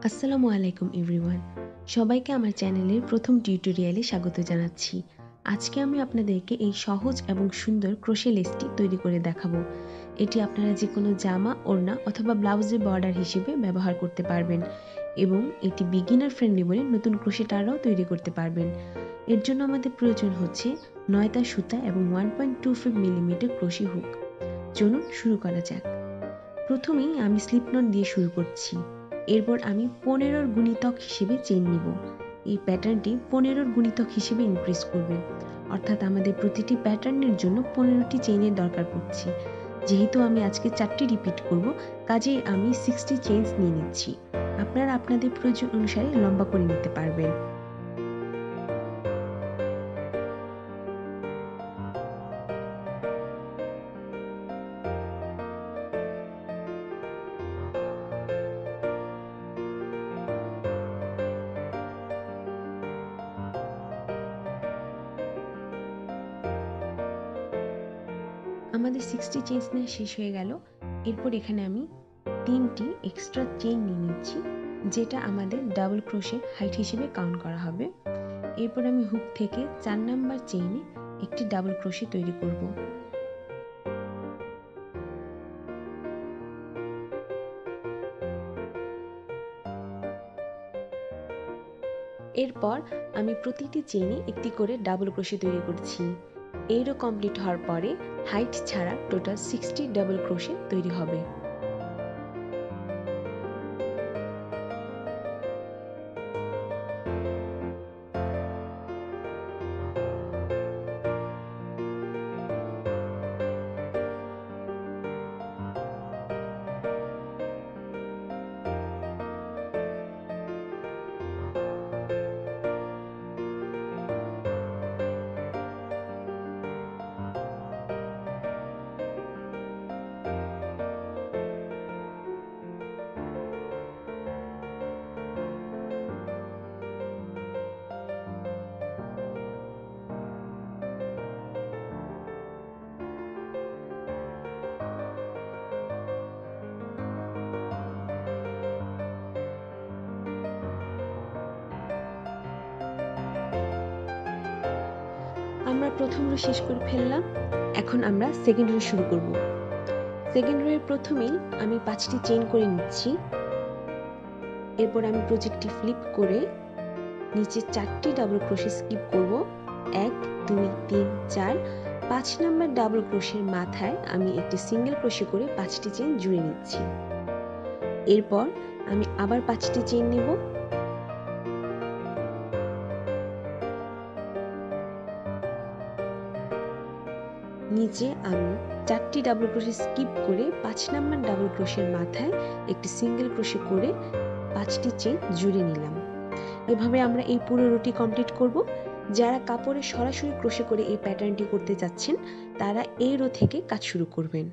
আসসালামু আলাইকুম এভরিওয়ান। সবাইকে আমার চ্যানেলের প্রথম টিউটোরিয়ালে স্বাগত জানাচ্ছি। আজকে আমি আপনাদেরকে এই সহজ এবং সুন্দর ক্রোশে লেসটি তৈরি করে দেখাবো। এটি আপনারা যে কোনো জামা, ওড়না অথবা ব্লাউজের বর্ডার হিসেবে ব্যবহার করতে পারবেন এবং এটি বিগিনার ফ্রেন্ডলি বলে নতুন ক্রোশেটাররাও তৈরি করতে পারবেন। এর জন্য আমাদের প্রয়োজন হচ্ছে 9টা সুতা এবং 1.25 মিলিমিটার ক্রোশে হুক। চলুন শুরু করা যাক। প্রথমেই আমি স্লিপ নট দিয়ে শুরু করছি। এরপর আমি 15 গুণিতক হিসেবে চেইন নিব। এই প্যাটার্নটি 15 গুণিতক হিসেবে ইনক্রিজ করবে, অর্থাৎ আমাদের প্রতিটি প্যাটার্নের জন্য 15টি চেইনের দরকার পড়ছে। যেহেতু আমি আজকে 4টি রিপিট করব, কাজেই আমি 60 চেইনস নিয়ে নিচ্ছি। আপনারা আপনাদের প্রয়োজন অনুসারে লম্বা করে নিতে পারবেন। আমাদের 60 চেইনস নেওয়া শেষ হয়ে গেল। এরপর এখানে আমি 3টি এক্সট্রা চেইন নিয়ে নিচ্ছি, যেটা আমাদের ডাবল ক্রোশে হাইট হিসেবে কাউন্ট করা হবে। এরপর আমি হুক থেকে 4 নাম্বার চেইনে একটি ডাবল ক্রোশে তৈরি করব। এরপর আমি প্রতিটি চেইনে একটি করে ডাবল ক্রোশে তৈরি করছি। এই রো কমপ্লিট হওয়ার পরে হাইট ছাড়া টোটাল 60 ডাবল ক্রোশে তৈরি হবে। আমরা প্রথম রো শেষ করে ফেললাম। এখন আমরা সেকেন্ড রো শুরু করব। সেকেন্ড রো এর প্রথমেই আমি 5টি চেইন করে নিচ্ছি। এরপর আমি প্রজেক্টটি ফ্লিপ করে নিচে 4টি ডাবল ক্রোশে স্কিপ করব। 1 2 3 4। 5 নাম্বার ডাবল ক্রোশের মাথায় আমি একটি সিঙ্গেল ক্রোশে করে 5টি চেইন জুড়ে নিচ্ছি। এরপর আমি আবার 5টি চেইন নেব। নিচে আমি 4টি ডাবল ক্রোশে স্কিপ করে 5 নাম্বার ডাবল ক্রোশের মাথায় একটি সিঙ্গেল ক্রোশে করে 5টি চেইন জুড়ে নিলাম। এভাবে আমরা এই পুরো রোটি কমপ্লিট করব। যারা কাপড়ে সরাসরি ক্রোশে করে এই প্যাটার্নটি করতে যাচ্ছেন, তারা এই রো থেকে কাজ শুরু করবেন।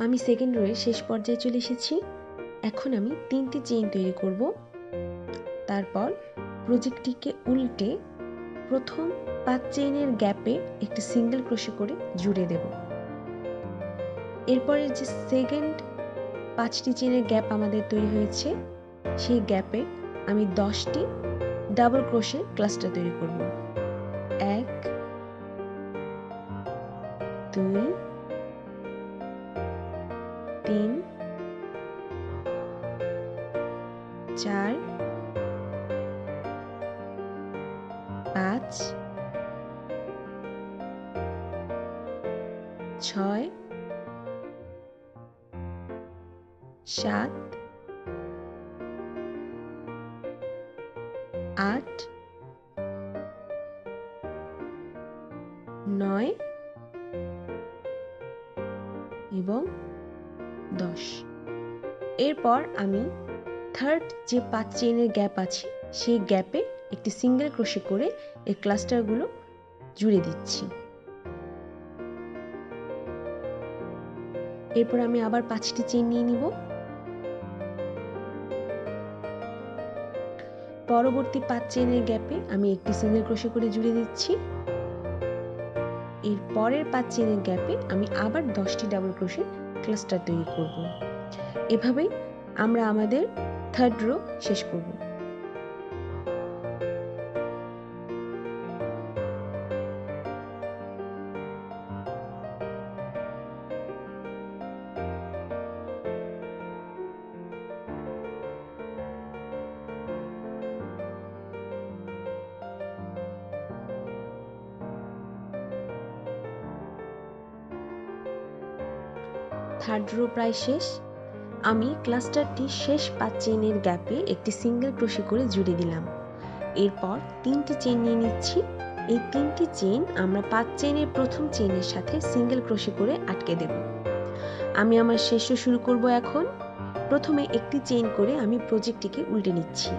আমি সেকেন্ড রোয়ের শেষ পর্যায়ে চলে এসেছি। এখন আমি 3টি চেইন তৈরি করব। তারপর প্রজেক্টটিকে উল্টে প্রথম 5 চেইনের গ্যাপে একটি সিঙ্গেল ক্রোশে করে জুড়ে দেব। এরপরে যে সেকেন্ড 5টি চেইনের গ্যাপ আমাদের তৈরি হয়েছে, সেই গ্যাপে আমি 10টি ডাবল ক্রোশে ক্লাস্টার তৈরি করব। 1 2 3 4 5 6 7 8 9 এবং 10। এরপর আমি থার্ড যে 5 চেইনের গ্যাপ আছে, সেই গ্যাপে একটি সিঙ্গেল ক্রোশে করে এই ক্লাস্টারগুলো জুড়ে দিচ্ছি। এরপর আমি আবার 5টি চেইন নিয়ে নিব। পরবর্তী 5 চেইনের গ্যাপে আমি একটি সিঙ্গেল ক্রোশে করে জুড়ে দিচ্ছি। এর পরের 5 চেইনের গ্যাপে আমি আবার 10টি ডাবল ক্রোশে ক্লাস্টার তৈরি করব। এভাবেই আমরা আমাদের থার্ড রো শেষ করব। থার্ড রো প্রায় শেষ। আমি ক্লাস্টারটি শেষ 5 চেইনের গ্যাপে একটি সিঙ্গেল ক্রোশে করে জুড়ে দিলাম। এরপর 3টি চেইন নিয়ে নিচ্ছি। এই 3টি চেইন আমরা 5 চেইনের প্রথম চেইনের সাথে সিঙ্গেল ক্রোশে করে আটকে দেব। আমি আমার শেষ রো শুরু করব এখন। প্রথমে একটি চেইন করে আমি প্রজেক্টটিকে উল্টে নিচ্ছি।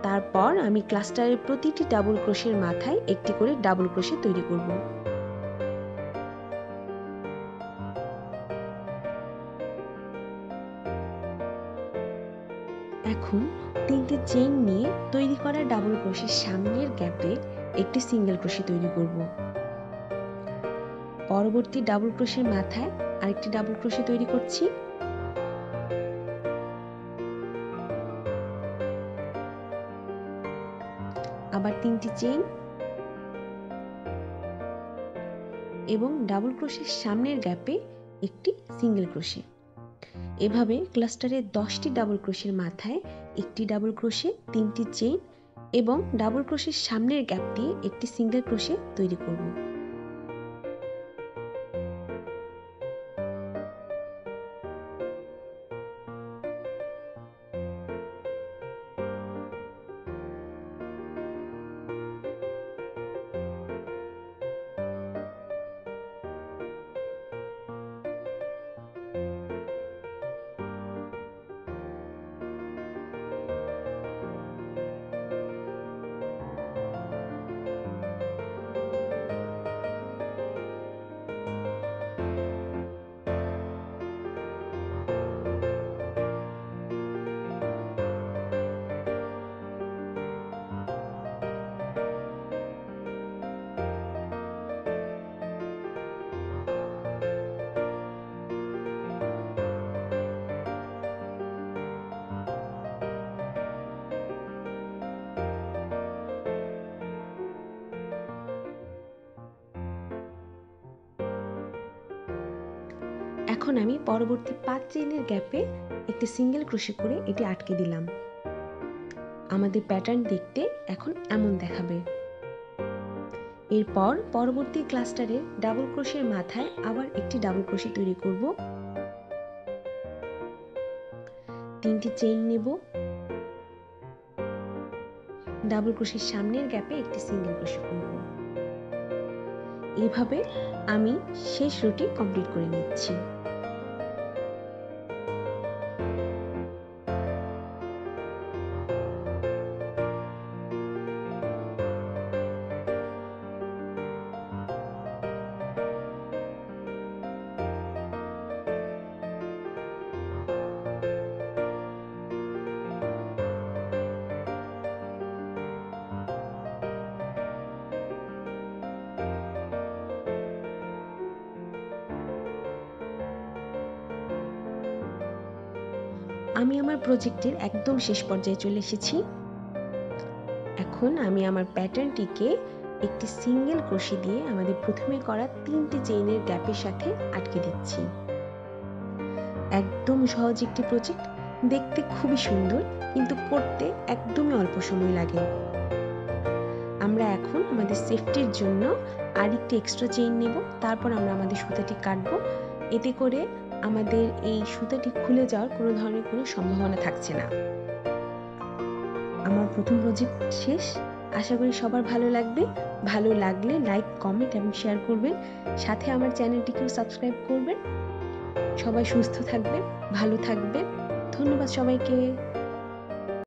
তারপর আমি ক্লাস্টারের প্রতিটি ডাবল ক্রোশের মাথায় একটি করে ডাবল ক্রোশে তৈরি করব। এখন 3টি চেইন নিয়ে তৈরি করা ডাবল ক্রোশের সামনের গ্যাপে একটি সিঙ্গেল ক্রোশে তৈরি করব। পরবর্তী ডাবল ক্রোশের মাথায় আরেকটি ডাবল ক্রোশে তৈরি করছি। আবার 3টি চেইন এবং ডাবল ক্রোশের সামনের গ্যাপে একটি সিঙ্গেল ক্রোশে। এভাবে ক্লাস্টারের 10টি ডাবল ক্রোশের মাথায় একটি ডাবল ক্রোশে, 3টি চেইন এবং ডাবল ক্রোশের সামনের গ্যাপ দিয়ে একটি সিঙ্গেল ক্রোশে তৈরি করব। এখন আমি পরবর্তী 5 চেইনের গ্যাপে একটি সিঙ্গেল ক্রোশে করে এটি আটকে দিলাম। আমাদের প্যাটার্ন দেখতে এখন এমন দেখাবে। এরপর পরবর্তী ক্লাস্টারের ডাবল ক্রোশের মাথায় আবার একটি ডাবল ক্রোশে তৈরি করব। 3টি চেইন নেব। ডাবল ক্রোশের সামনের গ্যাপে একটি সিঙ্গেল ক্রোশে করব। এইভাবে আমি শেষ রোটি কমপ্লিট করে নিচ্ছি। আমি আমার প্রজেক্টের একদম শেষ পর্যায়ে চলে এসেছি। এখন আমি আমার প্যাটার্নটিকে একটি সিঙ্গেল ক্রোশে দিয়ে আমাদের প্রথমে করা 3টি চেইনের গ্যাপের সাথে আটকে দিচ্ছি। একদম সহজ একটি প্রজেক্ট, দেখতে খুবই সুন্দর, কিন্তু করতে একদমই অল্প সময় লাগে। আমরা এখন আমাদের সেফটির জন্য আরেকটি এক্সট্রা চেইন নেব। তারপর আমরা আমাদের সুতাটি কাটবো। এতে করে আমাদের এই সুতাটি খুলে যাওয়ার কোনো ধরনের কোনো সম্ভাবনা থাকছে না। আমার প্রথম প্রজেক্ট শেষ। আশা করি সবার ভালো লাগবে। ভালো লাগলে লাইক, কমেন্ট এবং শেয়ার করবেন। সাথে আমার চ্যানেলটিকেও সাবস্ক্রাইব করবেন। সবাই সুস্থ থাকবেন, ভালো থাকবেন। ধন্যবাদ সবাইকে।